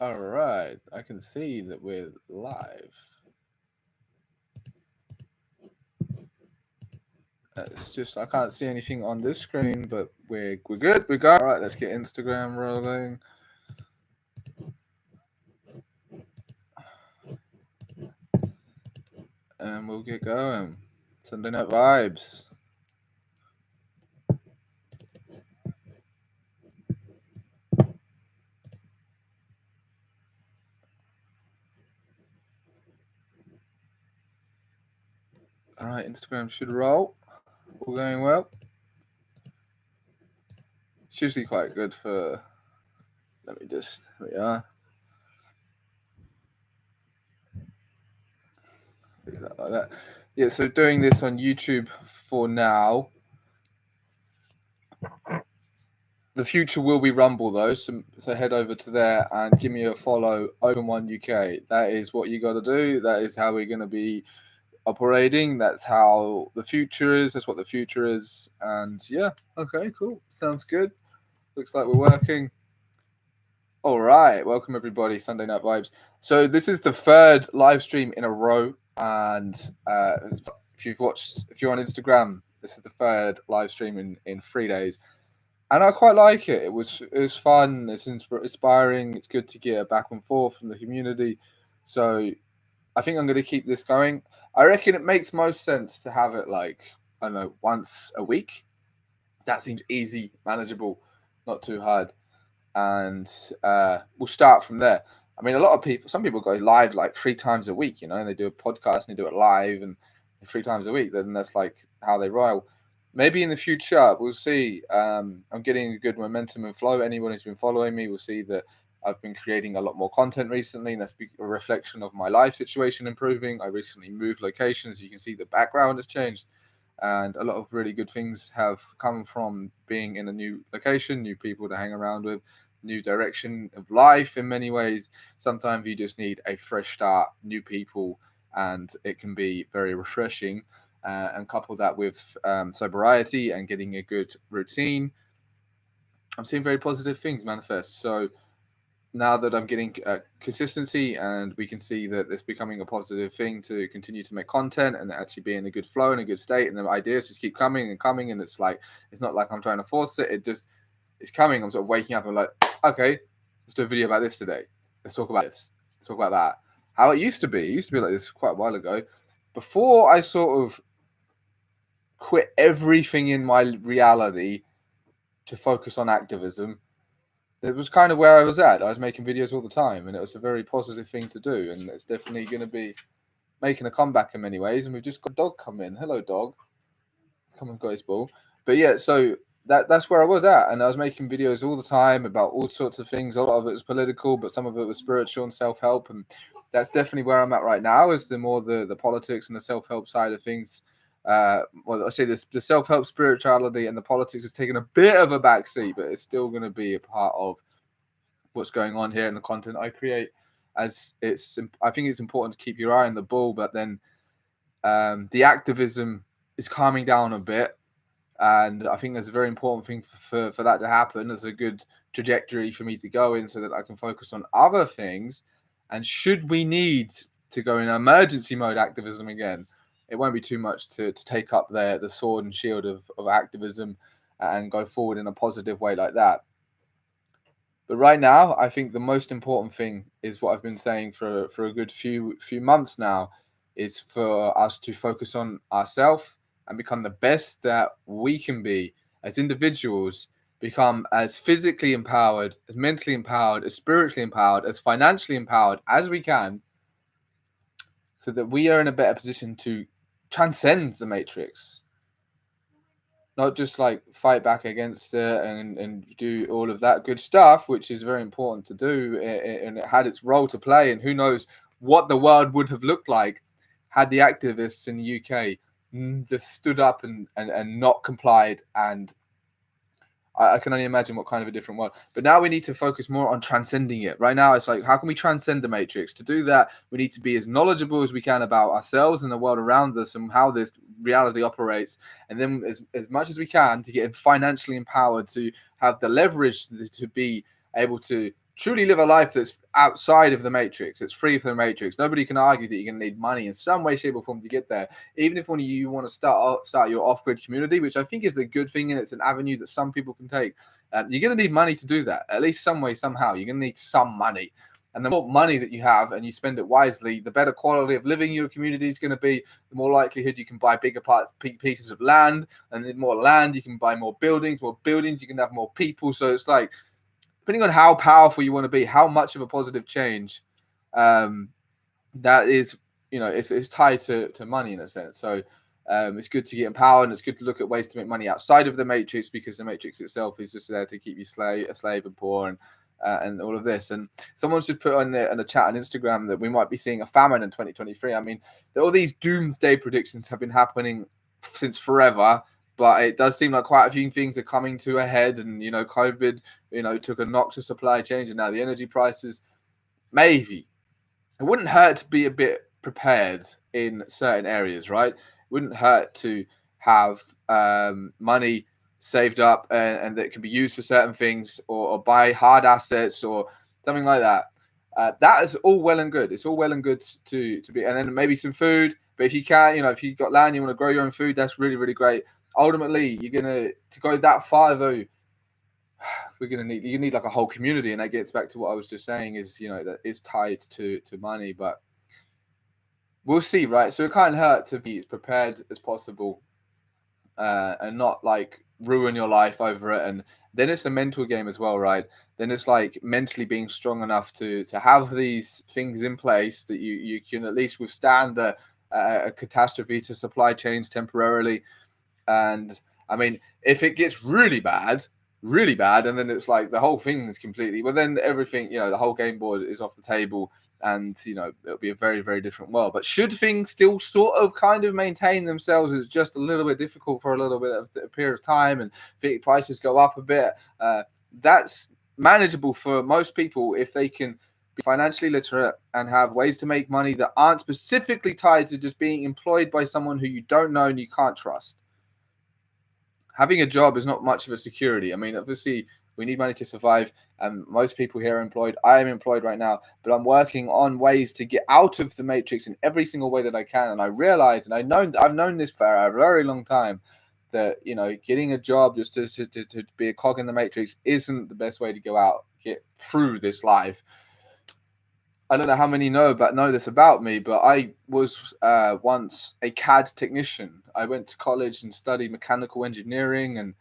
All right, I can see that we're live. It's just I can't see anything on this screen, but we're good. We got all right. Let's get Instagram rolling, and we'll get going. Sunday Night Vibes. All right, Instagram should roll. All going well. It's usually quite good for. Let me just. Here we are. Like that. Yeah. So doing this on YouTube for now. The future will be Rumble though, so head over to there and give me a follow. Open1 UK. That is what you got to do. That is how we're going to be operating. That's how the future is. That's what the future is. And yeah, okay, cool. Sounds good. Looks like we're working. All right, welcome everybody. Sunday Night Vibes. So this is the third live stream in a row, and if you're on Instagram, this is the third live stream in 3 days. And I quite like it. It was fun. It's inspiring. It's good to get a back and forth from the community. So I think I'm going to keep this going. I reckon it makes most sense to have it like I don't know once a week. That seems easy, manageable, not too hard, and we'll start from there. I mean, some people go live like 3 times a week, and they do a podcast and they do it live and 3 times a week. Then that's like how they roll. Maybe in the future, we'll see. I'm getting a good momentum and flow. Anyone who's been following me will see that I've been creating a lot more content recently, and that's a reflection of my life situation improving. I recently moved locations. You can see the background has changed, and a lot of really good things have come from being in a new location, new people to hang around with, new direction of life in many ways. Sometimes you just need a fresh start, new people, and it can be very refreshing. And couple that with sobriety and getting a good routine, I'm seeing very positive things manifest. So now that I'm getting consistency and we can see that it's becoming a positive thing to continue to make content and actually be in a good flow and a good state, and the ideas just keep coming and coming, and it's not like I'm trying to force it. It's coming. I'm sort of waking up and like, okay, let's do a video about this today. Let's talk about this. Let's talk about that. How it used to be. It used to be like this quite a while ago. Before I sort of quit everything in my reality to focus on activism, it was kind of where I was at. I was making videos all the time, and it was a very positive thing to do. And it's definitely going to be making a comeback in many ways. And we've just got a dog come in. Hello, dog. Come and got his ball. But yeah, so that's where I was at, and I was making videos all the time about all sorts of things. A lot of it was political, but some of it was spiritual and self help, and that's definitely where I'm at right now. Is the more the politics and the self help side of things. Well, I say this: the self help, spirituality, and the politics has taken a bit of a backseat, but it's still going to be a part of what's going on here and the content I create. I think it's important to keep your eye on the ball, but then the activism is calming down a bit, and I think that's a very important thing for that to happen. There's a good trajectory for me to go in so that I can focus on other things. And should we need to go in emergency mode activism again, it won't be too much to take up the sword and shield of activism and go forward in a positive way like that. But right now, I think the most important thing is what I've been saying for a good few months now, is for us to focus on ourselves and become the best that we can be as individuals, become as physically empowered, as mentally empowered, as spiritually empowered, as financially empowered as we can, so that we are in a better position to transcend the matrix, not just like fight back against it and do all of that good stuff, which is very important to do, and it had its role to play. And who knows what the world would have looked like had the activists in the UK just stood up and not complied. And I can only imagine what kind of a different world. But now we need to focus more on transcending it. Right now, it's like, how can we transcend the matrix? To do that, we need to be as knowledgeable as we can about ourselves and the world around us and how this reality operates. And then as much as we can to get financially empowered, to have the leverage to be able to truly live a life that's outside of the matrix, it's free from the matrix. Nobody can argue that you're going to need money in some way, shape, or form to get there. Even if you want to start your off-grid community, which I think is a good thing, and it's an avenue that some people can take. You're going to need money to do that, at least some way, somehow. You're going to need some money. And the more money that you have and you spend it wisely, the better quality of living your community is going to be, the more likelihood you can buy bigger pieces of land, and the more land you can buy more buildings you can have more people. So it's like, depending on how powerful you want to be, how much of a positive change that is, it's tied to money in a sense. So it's good to get empowered, and it's good to look at ways to make money outside of the matrix, because the matrix itself is just there to keep you a slave and poor, and all of this. And someone's just put on the chat on Instagram that we might be seeing a famine in 2023. I mean, all these doomsday predictions have been happening since forever, but it does seem like quite a few things are coming to a head. And COVID took a knock to supply chains, and now the energy prices. Maybe it wouldn't hurt to be a bit prepared in certain areas, right? It wouldn't hurt to have money saved up and that can be used for certain things, or buy hard assets or something like that. That is all well and good. It's all well and good to be, and then maybe some food. But if you can, if you've got land, you want to grow your own food, that's really, really great. Ultimately, you're to go that far though. You need like a whole community, and that gets back to what I was just saying, is that is tied to money. But we'll see, right? So it can't hurt to be as prepared as possible, and not like ruin your life over it. And then it's a mental game as well, right? Then it's like mentally being strong enough to have these things in place that you can at least withstand a catastrophe to supply chains temporarily. And I mean, if it gets really bad, and then it's like the whole thing is completely, well, then everything, the whole game board is off the table, and it'll be a very, very different world. But should things still sort of kind of maintain themselves, it's just a little bit difficult for a little bit of a period of time, and prices go up a bit, that's manageable for most people if they can be financially literate and have ways to make money that aren't specifically tied to just being employed by someone who you don't know and you can't trust. Having a job is not much of a security. I mean, obviously, we need money to survive, and most people here are employed. I am employed right now, but I'm working on ways to get out of the matrix in every single way that I can. And I realize, and I've known this for a very long time, that getting a job just to be a cog in the matrix isn't the best way to get through this life. I don't know how many know this about me, but I was once a CAD technician. I went to college and studied mechanical engineering, and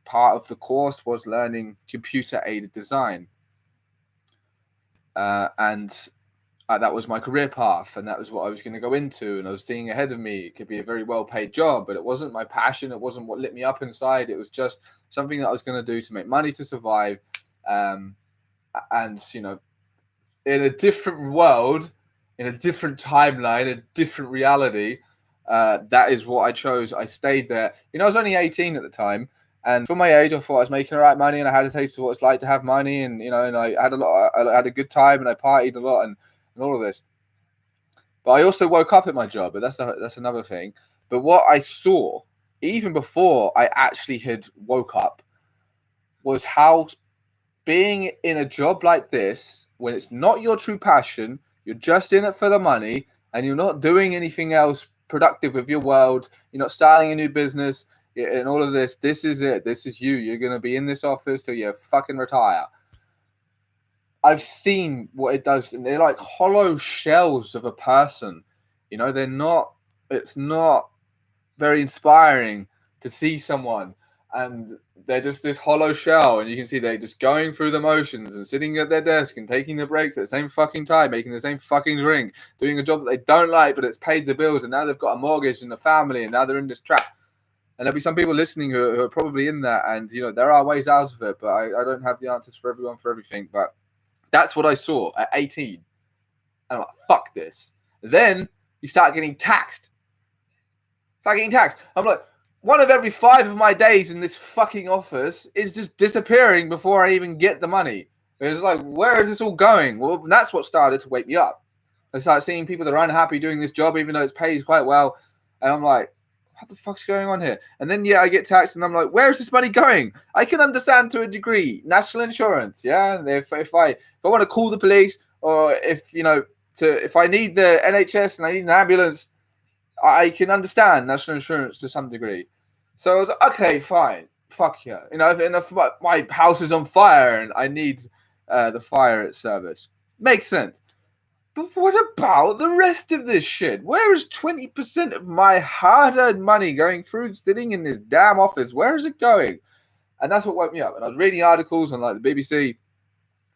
part of the course was learning computer-aided design. And that was my career path, and that was what I was going to go into. And I was seeing ahead of me, it could be a very well-paid job, but it wasn't my passion. It wasn't what lit me up inside. It was just something that I was going to do to make money to survive. And in a different world, in a different timeline, a different reality, that is what I chose. I stayed there. I was only 18 at the time, and for my age, I thought I was making the right money, and I had a taste of what it's like to have money, and and I had I had a good time, and I partied a lot, and all of this. But I also woke up at my job, but that's another thing. But what I saw, even before I actually had woke up, was how being in a job like this, when it's not your true passion, you're just in it for the money, and you're not doing anything else productive with your world, you're not starting a new business, and all of this, this is it. This is you. You're going to be in this office till you fucking retire. I've seen what it does, and they're like hollow shells of a person. It's not very inspiring to see someone, and they're just this hollow shell, and you can see they're just going through the motions and sitting at their desk and taking the breaks at the same fucking time, making the same fucking drink, doing a job that they don't like, but it's paid the bills, and now they've got a mortgage and a family, and now they're in this trap. And there'll be some people listening who are probably in that, and there are ways out of it, but I don't have the answers for everyone for everything. But that's what I saw at 18. And I'm like, fuck this. Then you start getting taxed. I'm like, one of every 5 of my days in this fucking office is just disappearing before I even get the money. It's like, where is this all going? Well, that's what started to wake me up. I started seeing people that are unhappy doing this job, even though it pays quite well. And I'm like, what the fuck's going on here? And then I get taxed, and I'm like, where is this money going? I can understand to a degree national insurance, yeah. If I want to call the police, or if I need the NHS and I need an ambulance, I can understand national insurance to some degree. So I was like, okay, fine, fuck yeah. If my house is on fire and I need the fire service, makes sense. But what about the rest of this shit? Where is 20% of my hard-earned money going through sitting in this damn office? Where is it going? And that's what woke me up. And I was reading articles on like the BBC,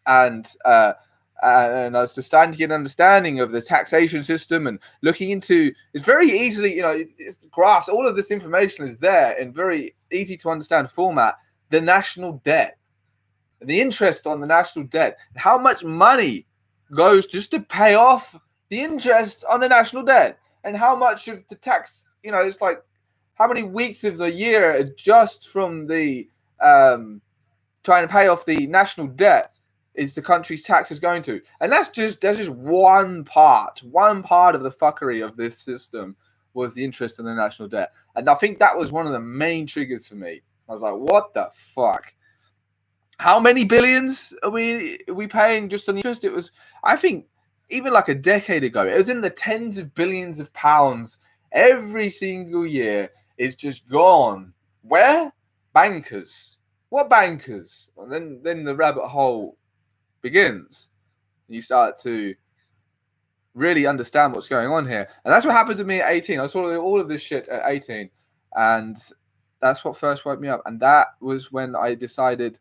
and I was just starting to get an understanding of the taxation system and looking into. It's very easily, it's grasped. All of this information is there in very easy to understand format. The national debt, and the interest on the national debt, how much money goes just to pay off the interest on the national debt, and how much of the tax, it's like how many weeks of the year just from the trying to pay off the national debt is the country's taxes going to. And that's just one part of the fuckery of this system, was the interest in the national debt. And I think that was one of the main triggers for me. I was like, what the fuck? How many billions are we paying just on interest? It was, I think, even like a decade ago, it was in the tens of billions of pounds every single year. Is just gone. Where? Bankers. What bankers? And then the rabbit hole begins. You start to really understand what's going on here. And that's what happened to me at 18. I saw all of this shit at 18. And that's what first woke me up. And that was when I decided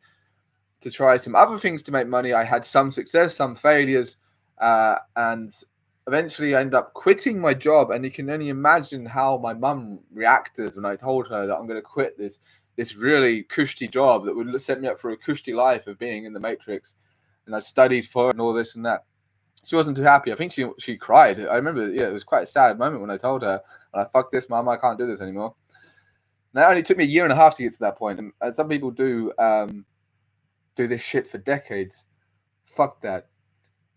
to try some other things to make money. I had some success, some failures, and eventually I ended up quitting my job. And you can only imagine how my mum reacted when I told her that I'm going to quit this really cushy job that would set me up for a cushy life of being in the Matrix. And I studied for it and all this and that. She wasn't too happy. I think she cried. I remember, it was quite a sad moment when I told her, fuck this, mum, I can't do this anymore. And it only took me a year and a half to get to that point. And some people do this shit for decades. Fuck that.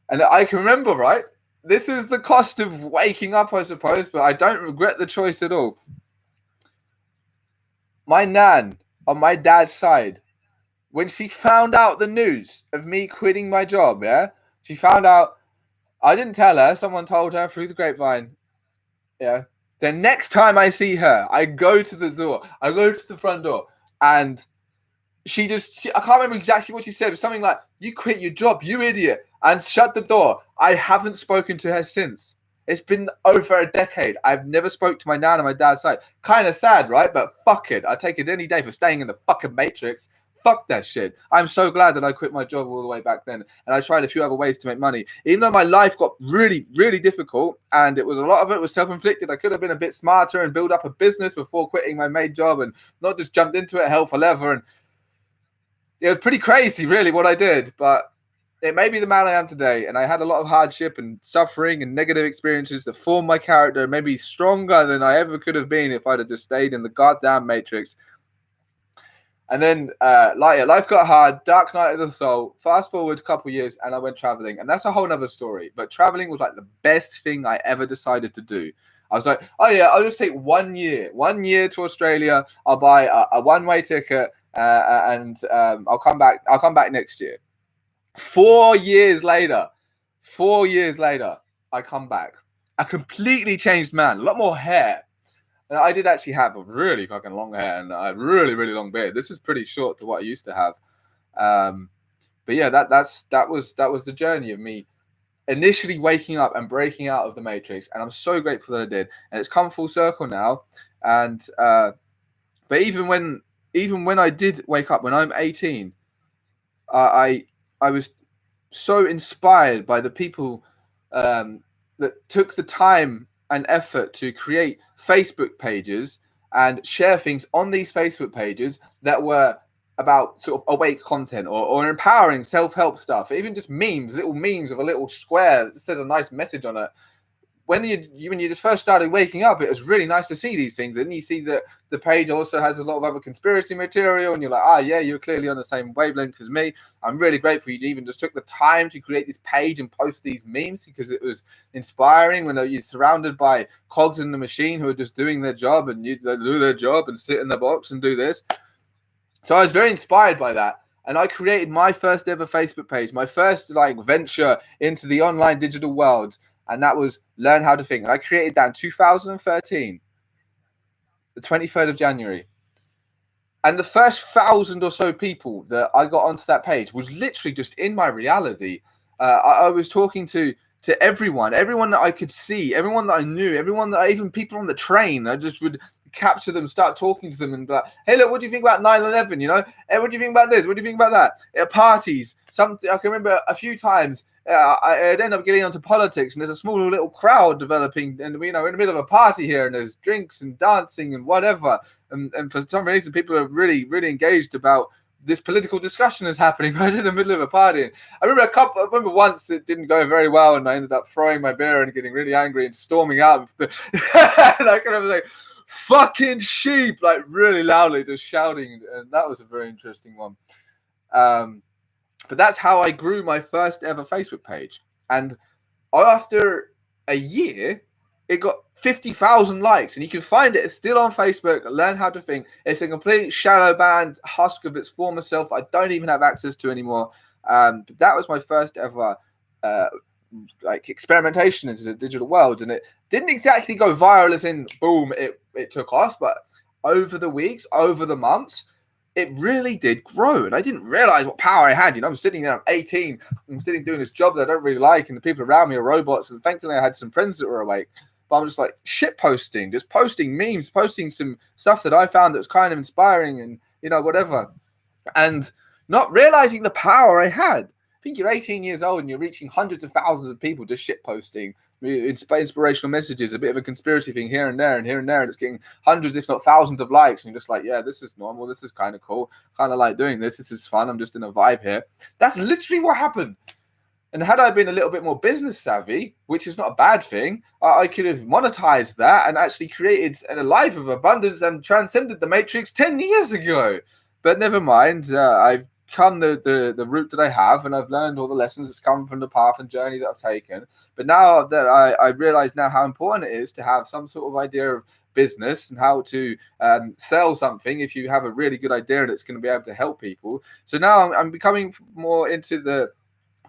And I can remember, right? This is the cost of waking up, I suppose, but I don't regret the choice at all. My nan on my dad's side, when she found out the news of me quitting my job, she found out. I didn't tell her. Someone told her through the grapevine. Yeah. The next time I see her, I go to the door. I go to the front door, and I can't remember exactly what she said, but something like, "You quit your job, you idiot," and shut the door. I haven't spoken to her since. It's been over a decade. I've never spoke to my nan on my dad's side. Kind of sad, right? But fuck it. I take it any day for staying in the fucking Matrix. Fuck that shit. I'm so glad that I quit my job all the way back then. And I tried a few other ways to make money. Even though my life got really, really difficult, and a lot of it was self-inflicted, I could have been a bit smarter and build up a business before quitting my main job and not just jumped into it hell for leather. And it was pretty crazy, really, what I did. But it made me the man I am today. And I had a lot of hardship and suffering and negative experiences that formed my character, maybe stronger than I ever could have been if I'd have just stayed in the goddamn Matrix. And then life got hard, dark night of the soul. Fast forward a couple of years, and I went traveling. And that's a whole nother story. But traveling was like the best thing I ever decided to do. I was like, oh yeah, I'll just take 1 year to Australia. I'll buy a one-way ticket, and I'll come back next year. 4 years later, I come back. A completely changed man, a lot more hair. And I did actually have a really fucking long hair and a really, really long beard. This is pretty short to what I used to have. But yeah, that was the journey of me initially waking up and breaking out of the Matrix. And I'm so grateful that I did. And it's come full circle now. And but even when I did wake up, when I'm 18, I was so inspired by the people that took the time and effort to create Facebook pages and share things on these Facebook pages that were about sort of awake content or empowering self-help stuff, even just little memes of a little square that just says a nice message on it. when you just first started waking up, it was really nice to see these things. And you see that the page also has a lot of other conspiracy material, and you're like, yeah, you're clearly on the same wavelength as me. I'm really grateful you even just took the time to create this page and post these memes, because it was inspiring when you're surrounded by cogs in the machine who are just doing their job, and you do their job and sit in the box and do this. So I was very inspired by that. And I created my first ever Facebook page, my first venture into the online digital world. And that was Learn How to Think. And I created that in 2013, the 23rd of January. And the first 1,000 or so people that I got onto that page was literally just in my reality. I was talking to everyone that I could see, everyone that I knew, even people on the train. I just would capture them, start talking to them, and be like, hey, look, what do you think about 9/11? Hey, what do you think about this? What do you think about that? At parties, something I can remember a few times. I'd end up getting onto politics, and there's a small little crowd developing, and in the middle of a party here, and there's drinks and dancing and whatever, and for some reason, people are really, really engaged about this political discussion is happening right in the middle of a party. I remember once it didn't go very well, and I ended up throwing my beer and getting really angry and storming out. And I kind of like, fucking sheep, like really loudly, just shouting, and that was a very interesting one. But that's how I grew my first ever Facebook page, and after a year, it got 50,000 likes, and you can find it. It's still on Facebook. Learn How to Think. It's a complete shadow banned husk of its former self. I don't even have access to anymore. But that was my first ever experimentation into the digital world, and it didn't exactly go viral as in boom, it took off. But over the weeks, over the months, it really did grow, and I didn't realize what power I had. I'm sitting there, I'm 18, I'm sitting doing this job that I don't really like, and the people around me are robots, and thankfully I had some friends that were awake. But I'm just like shit posting, just posting memes, posting some stuff that I found that was kind of inspiring, and whatever, and not realizing the power I had. I think you're 18 years old and you're reaching hundreds of thousands of people just shit posting inspirational messages, a bit of a conspiracy thing here and there and here and there, and it's getting hundreds, if not thousands, of likes. And you're just like, yeah, this is normal. This is kind of cool. Kind of like doing this. This is fun. I'm just in a vibe here. That's literally what happened. And had I been a little bit more business savvy, which is not a bad thing, I could have monetized that and actually created a life of abundance and transcended the matrix 10 years ago. But never mind. I've come the route that I have, and I've learned all the lessons that's come from the path and journey that I've taken. But now that I realize now how important it is to have some sort of idea of business and how to sell something if you have a really good idea that's going to be able to help people. So now I'm becoming more into the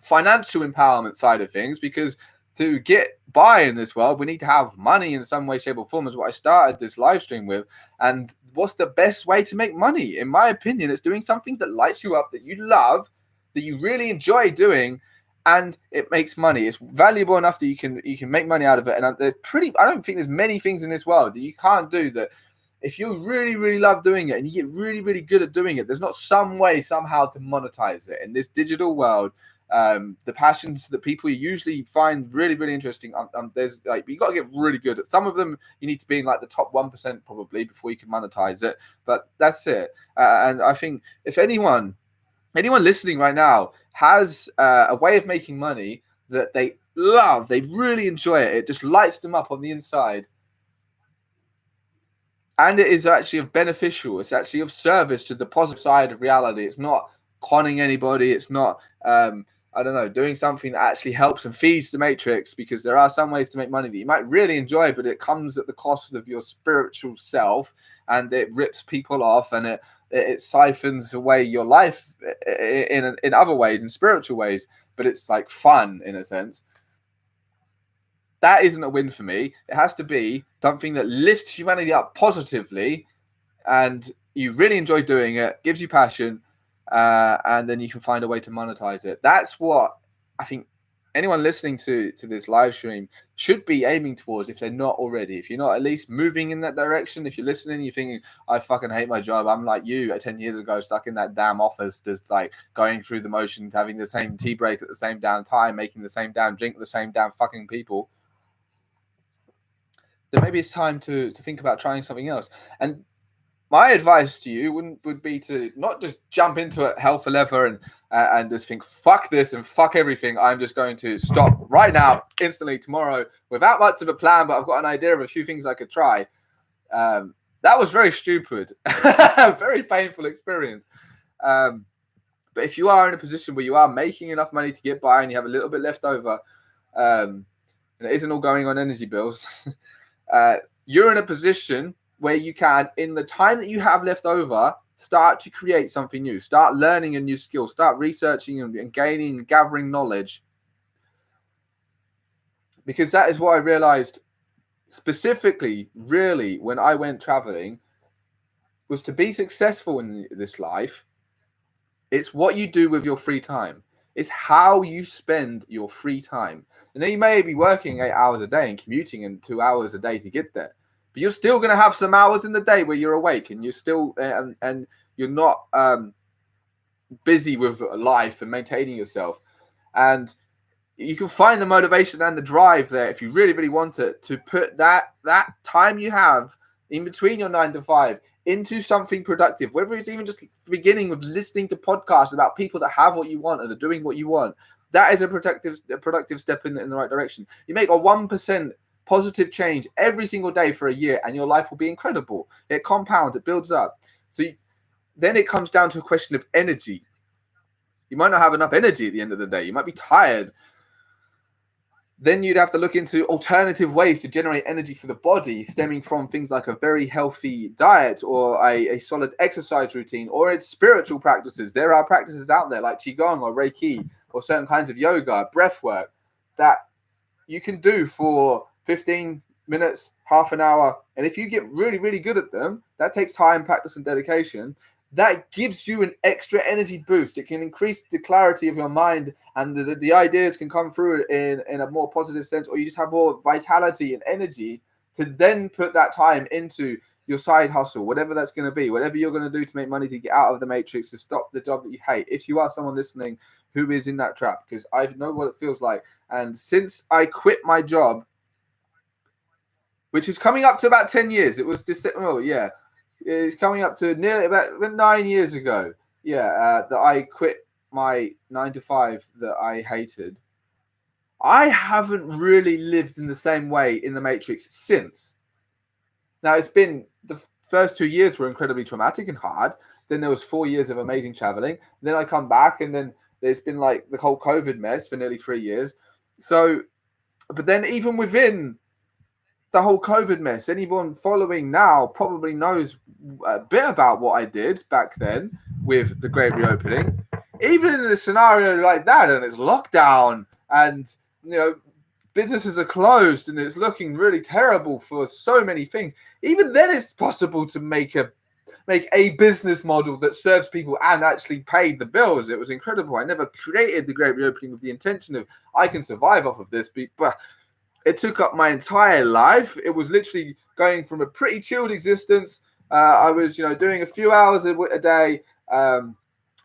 financial empowerment side of things, because to get by in this world, we need to have money in some way, shape, or form, is what I started this live stream with. And what's the best way to make money? In my opinion, it's doing something that lights you up, that you love, that you really enjoy doing, and it makes money. It's valuable enough that you can make money out of it. And I don't think there's many things in this world that you can't do that. If you really, really love doing it and you get really, really good at doing it, there's not some way somehow to monetize it in this digital world. The passions that people usually find really, really interesting. There's you got to get really good at some of them. You need to be in the top 1% probably before you can monetize it. But that's it. And I think if anyone listening right now has a way of making money that they love, they really enjoy it, it just lights them up on the inside, and it is actually beneficial, it's actually of service to the positive side of reality. It's not conning anybody. It's not doing something that actually helps and feeds the matrix, because there are some ways to make money that you might really enjoy, but it comes at the cost of your spiritual self, and it rips people off, and it siphons away your life in other ways, in spiritual ways, but it's like fun in a sense. That isn't a win for me. It has to be something that lifts humanity up positively, and you really enjoy doing it, gives you passion, and then you can find a way to monetize it. That's what I think anyone listening to this live stream should be aiming towards, if they're not already. If you're not at least moving in that direction, if you're listening, you're thinking, I fucking hate my job. I'm like you 10 years ago, stuck in that damn office, just going through the motions, having the same tea break at the same damn time, making the same damn drink with the same damn fucking people. Then maybe it's time to think about trying something else. And my advice to you would be to not just jump into it hell for leather and just think fuck this and fuck everything. I'm just going to stop right now, instantly, tomorrow, without much of a plan, but I've got an idea of a few things I could try. That was very stupid. Very painful experience. But if you are in a position where you are making enough money to get by and you have a little bit left over, and it isn't all going on energy bills, you're in a position where you can, in the time that you have left over, start to create something new, start learning a new skill, start researching and gaining and gathering knowledge. Because that is what I realized specifically, really, when I went traveling, was to be successful in this life, it's what you do with your free time. It's how you spend your free time. And then you may be working 8 hours a day and commuting and 2 hours a day to get there, but you're still going to have some hours in the day where you're awake and you're still and you're not busy with life and maintaining yourself. And you can find the motivation and the drive there, if you really, really want it, to put that time you have in between your 9 to 5 into something productive, whether it's even just beginning with listening to podcasts about people that have what you want and are doing what you want. That is a productive step in the right direction. You make a 1% positive change every single day for a year, and your life will be incredible. It compounds, it builds up. So then it comes down to a question of energy. You might not have enough energy at the end of the day. You might be tired. Then you'd have to look into alternative ways to generate energy for the body, stemming from things like a very healthy diet or a solid exercise routine, or it's spiritual practices. There are practices out there like Qigong or Reiki or certain kinds of yoga, breath work, that you can do for 15 minutes, half an hour. And if you get really, really good at them, that takes time, practice, and dedication. That gives you an extra energy boost. It can increase the clarity of your mind, and the ideas can come through in a more positive sense, or you just have more vitality and energy to then put that time into your side hustle, whatever that's going to be, whatever you're going to do to make money, to get out of the matrix, to stop the job that you hate. If you are someone listening who is in that trap, because I know what it feels like. And since I quit my job, which is coming up to about 10 years, it was it's coming up to nearly about 9 years ago. That I quit my 9 to 5 that I hated. I haven't really lived in the same way in the Matrix since. Now, it's been, the first 2 years were incredibly traumatic and hard. Then there was 4 years of amazing traveling. Then I come back, and then there's been like the whole COVID mess for nearly 3 years. So, but then even within the whole COVID mess, anyone following now probably knows a bit about what I did back then with the great reopening. Even in a scenario like that, and it's lockdown, and businesses are closed, and it's looking really terrible for so many things. Even then, it's possible to make a business model that serves people and actually paid the bills. It was incredible. I never created the great reopening with the intention of I can survive off of this, but it took up my entire life. It was literally going from a pretty chilled existence. I was, doing a few hours a day, and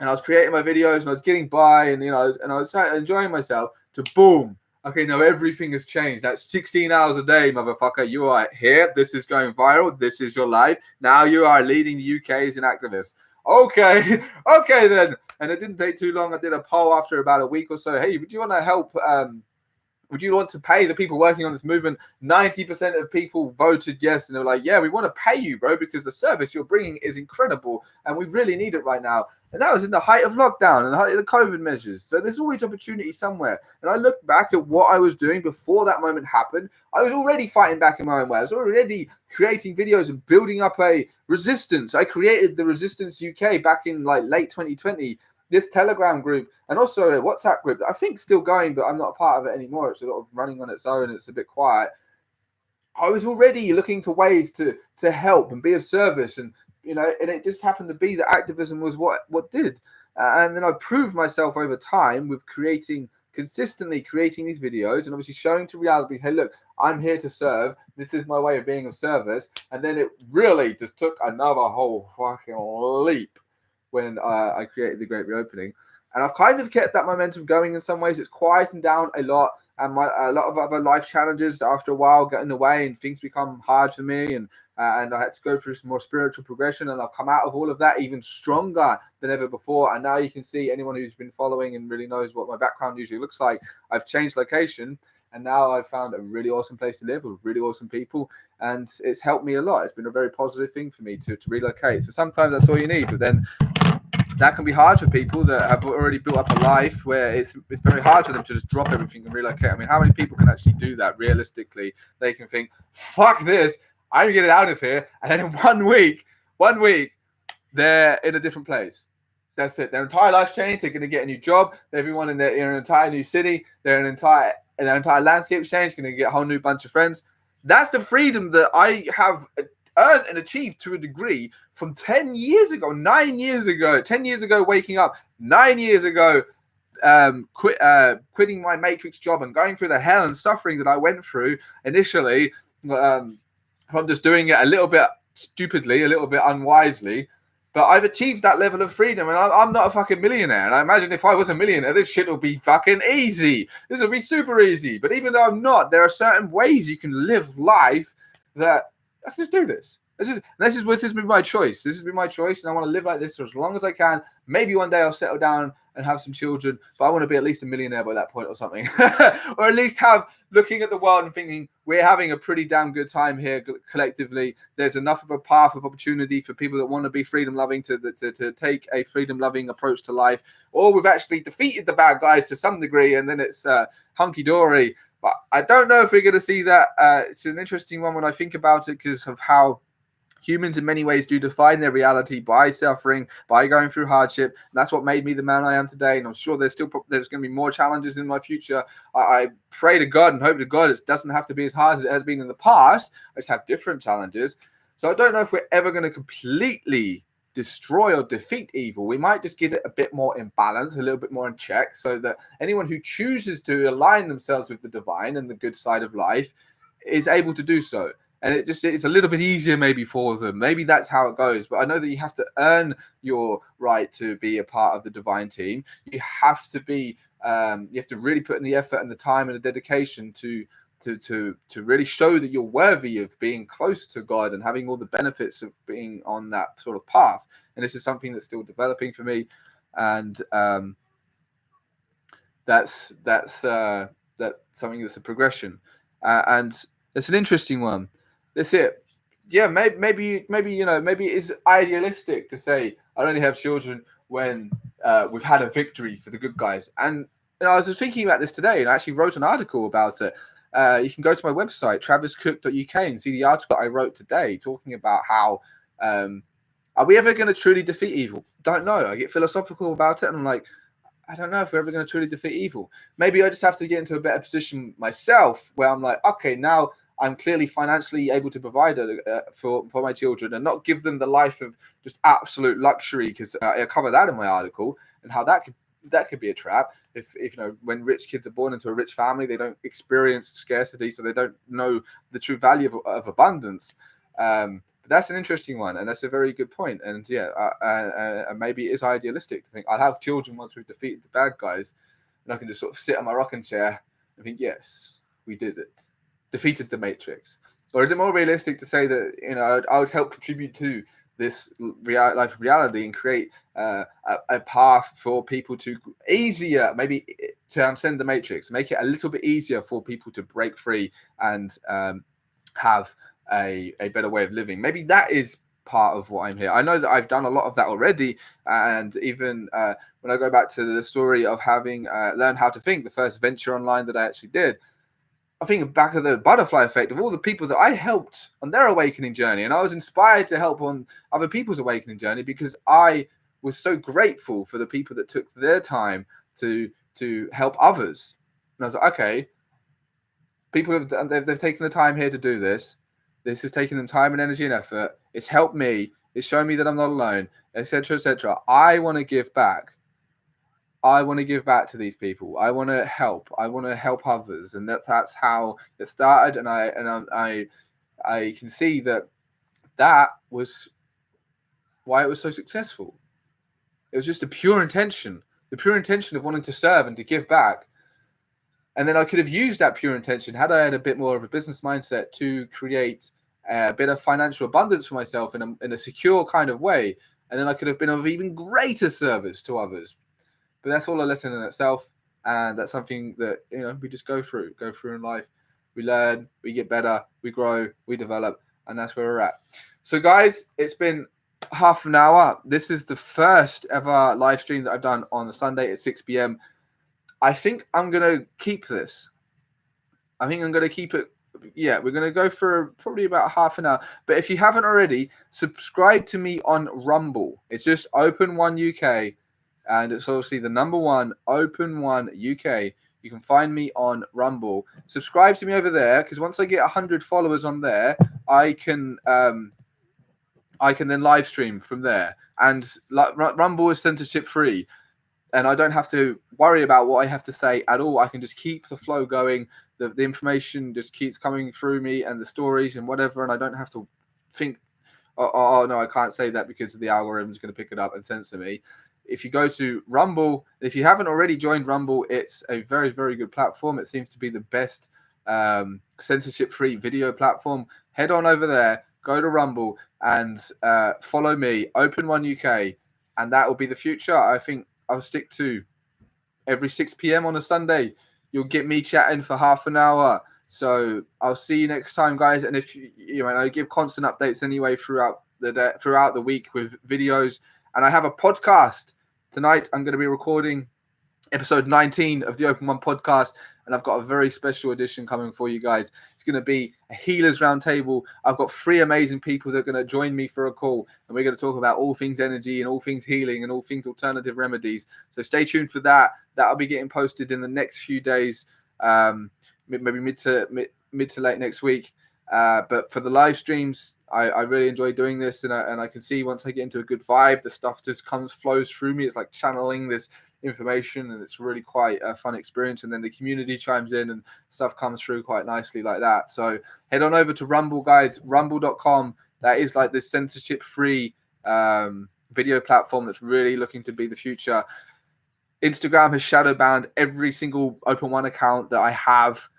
I was creating my videos, and I was getting by, and I was enjoying myself. To boom, okay, now everything has changed. That's 16 hours a day, motherfucker. You are here. This is going viral. This is your life. Now you are leading the UK as an activist. Okay, okay then. And it didn't take too long. I did a poll after about a week or so. Hey, would you want to help? Would you want to pay the people working on this movement? 90% of people voted yes. And they were like, yeah, we want to pay you, bro, because the service you're bringing is incredible. And we really need it right now. And that was in the height of lockdown and the height of the COVID measures. So there's always opportunity somewhere. And I look back at what I was doing before that moment happened. I was already fighting back in my own way. I was already creating videos and building up a resistance. I created the Resistance UK back in like late 2020. This Telegram group, and also a WhatsApp group that I think still going, but I'm not a part of it anymore. It's a lot of running on its own. It's a bit quiet. I was already looking for ways to help and be of service, and and it just happened to be that activism was what did. And then I proved myself over time with consistently creating these videos, and obviously showing to reality, hey, look, I'm here to serve. This is my way of being of service. And then it really just took another whole fucking leap when I created the Great Reopening. And I've kind of kept that momentum going in some ways. It's quietened down a lot, and a lot of other life challenges after a while get in the way, and things become hard for me, and I had to go through some more spiritual progression, and I've come out of all of that even stronger than ever before. And now you can see, anyone who's been following and really knows what my background usually looks like, I've changed location, and now I've found a really awesome place to live with really awesome people, and it's helped me a lot. It's been a very positive thing for me to relocate. So sometimes that's all you need, but then that can be hard for people that have already built up a life where it's very hard for them to just drop everything and relocate. I mean, how many people can actually do that realistically? They can think, fuck this, I'm getting out of here, and then in 1 week, they're in a different place. That's it. Their entire life's changed. They're going to get a new job. Everyone in an entire new city. Their entire landscape changed. Going to get a whole new bunch of friends. That's the freedom that I have earned and achieved to a degree from 10 years ago, 9 years ago, 10 years ago, waking up, 9 years ago, quitting my Matrix job and going through the hell and suffering that I went through initially, from just doing it a little bit stupidly, a little bit unwisely. But I've achieved that level of freedom, and I'm not a fucking millionaire. And I imagine if I was a millionaire, this shit would be fucking easy. This would be super easy. But even though I'm not, there are certain ways you can live life that I can just do this. This has been my choice. This has been my choice, and I want to live like this for as long as I can. Maybe one day I'll settle down and have some children, but I want to be at least a millionaire by that point or something. Or at least have, looking at the world and thinking, we're having a pretty damn good time here collectively. There's enough of a path of opportunity for people that want to be freedom-loving to take a freedom-loving approach to life. Or we've actually defeated the bad guys to some degree, and then it's hunky-dory. But I don't know if we're going to see that. It's an interesting one when I think about it, because of how humans in many ways do define their reality by suffering, by going through hardship. And that's what made me the man I am today. And I'm sure there's going to be more challenges in my future. I pray to God and hope to God it doesn't have to be as hard as it has been in the past. I just have different challenges. So I don't know if we're ever going to completely destroy or defeat evil. We might just get it a bit more in balance, a little bit more in check, so that anyone who chooses to align themselves with the divine and the good side of life is able to do so. And it's a little bit easier maybe for them. Maybe that's how it goes. But I know that you have to earn your right to be a part of the divine team. You have to be, you have to really put in the effort and the time and the dedication to really show that you're worthy of being close to God and having all the benefits of being on that sort of path. And this is something that's still developing for me. And that's something that's a progression. And it's an interesting one. That's it. Yeah, maybe maybe it is idealistic to say I'll only have children when we've had a victory for the good guys. And I was just thinking about this today, and I actually wrote an article about it. You can go to my website, traviscook.uk, and see the article I wrote today talking about how are we ever going to truly defeat evil? Don't know. I get philosophical about it, and I'm like, I don't know if we're ever going to truly defeat evil. Maybe I just have to get into a better position myself where I'm like, okay, now I'm clearly financially able to provide for my children and not give them the life of just absolute luxury, because I cover that in my article, and how that could be a trap. If when rich kids are born into a rich family, they don't experience scarcity, so they don't know the true value of abundance. But that's an interesting one, and that's a very good point. And yeah, maybe it is idealistic to think I'll have children once we've defeated the bad guys, and I can just sort of sit on my rocking chair and think, yes, we did it. Defeated the Matrix. Or is it more realistic to say that I would help contribute to this life of reality and create a path for people to easier, maybe to transcend the Matrix, make it a little bit easier for people to break free and have a better way of living. Maybe that is part of what I'm here. I know that I've done a lot of that already, and even when I go back to the story of having learned how to think, the first venture online that I actually did, I think back of the butterfly effect of all the people that I helped on their awakening journey, and I was inspired to help on other people's awakening journey because I was so grateful for the people that took their time to help others. And I was like, okay, people they've taken the time here to do this. This has taken them time and energy and effort. It's helped me. It's shown me that I'm not alone, etc., etc. I want to give back. I want to give back to these people. I want to help. I want to help others, and that's how it started. And I can see that was why it was so successful. It was just a pure intention the pure intention of wanting to serve and to give back. And then I could have used that pure intention had I had a bit more of a business mindset to create a bit of financial abundance for myself in a secure kind of way. And then I could have been of even greater service to others. But that's all a lesson in itself. And that's something that, we just go through in life. We learn, we get better, we grow, we develop. And that's where we're at. So guys, it's been half an hour. This is the first ever live stream that I've done on a Sunday at 6 p.m. I think I'm going to keep this. I think I'm going to keep it. Yeah, we're going to go for probably about half an hour. But if you haven't already, subscribe to me on Rumble. It's just Open1 UK. And it's obviously the number one, Open1 UK. You can find me on Rumble. Subscribe to me over there, because once I get 100 followers on there, I can then live stream from there. And Rumble is censorship free. And I don't have to worry about what I have to say at all. I can just keep the flow going. The information just keeps coming through me, and the stories and whatever. And I don't have to think, oh no, I can't say that because the algorithm is going to pick it up and censor me. If you go to Rumble, if you haven't already joined Rumble, it's a very, very good platform. It seems to be the best censorship-free video platform. Head on over there, go to Rumble, and follow me, Open1 UK, and that will be the future. I think I'll stick to every 6 p.m. on a Sunday. You'll get me chatting for half an hour. So I'll see you next time, guys. And if I give constant updates anyway throughout the week with videos. And I have a podcast tonight. I'm going to be recording episode 19 of the Open1 podcast, and I've got a very special edition coming for you guys. It's going to be a healers roundtable. I've got 3 amazing people that are going to join me for a call, and we're going to talk about all things energy and all things healing and all things alternative remedies. So stay tuned for that. That'll be getting posted in the next few days, maybe mid to late next week. But for the live streams, I really enjoy doing this, and I can see once I get into a good vibe, the stuff just flows through me. It's like channeling this information, and it's really quite a fun experience. And then the community chimes in and stuff comes through quite nicely like that. So head on over to Rumble, guys, rumble.com. That is like this censorship free video platform that's really looking to be the future. Instagram has shadow banned every single Open1 account that I have,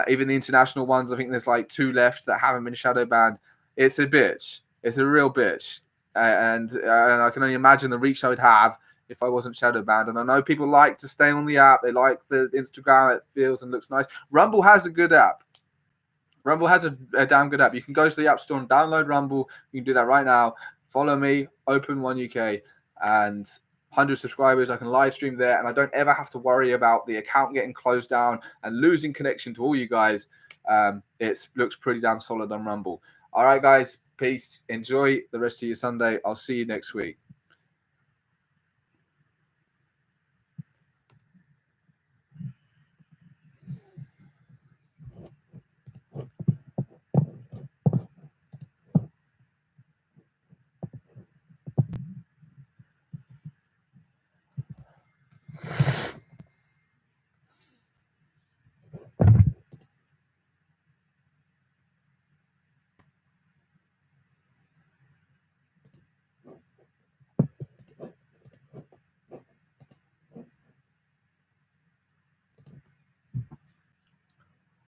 even the international ones. I think there's like 2 left that haven't been shadow banned. It's a bitch. It's a real bitch. And I can only imagine the reach I would have if I wasn't shadow banned. And I know people like to stay on the app. They like the Instagram. It feels and looks nice. Rumble has a good app. Rumble has a damn good app. You can go to the App Store and download Rumble. You can do that right now. Follow me, Open1 UK, and 100 subscribers. I can live stream there, and I don't ever have to worry about the account getting closed down and losing connection to all you guys. It looks pretty damn solid on Rumble. All right, guys. Peace. Enjoy the rest of your Sunday. I'll see you next week.